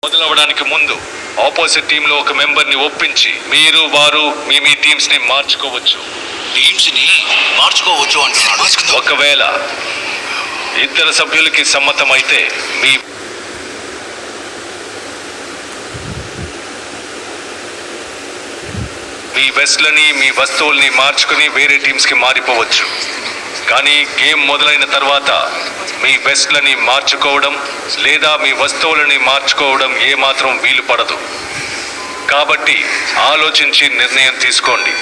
మొదలవడానికి ముందు opposite team లో ఒక మెంబర్ ని ఒప్పించి మీరు వారు మీ టీమ్స్ ని మార్చుకోవచ్చు. అంటున్నాడు. ఒకవేళ ఇద్దరు సభ్యులకి సమ్మతమైతే మీ వెస్ట్లని మీ వస్తువుల్ని మార్చుకుని వేరే టీమ్స్ కి మారిపోవచ్చు. కానీ గేమ్ మొదలైన తర్వాత మీ వెస్ట్లని మార్చుకోవడం లేదా మీ వస్తువులని మార్చుకోవడం ఏమాత్రం వీలు పడదు. కాబట్టి ఆలోచించి నిర్ణయం తీసుకోండి.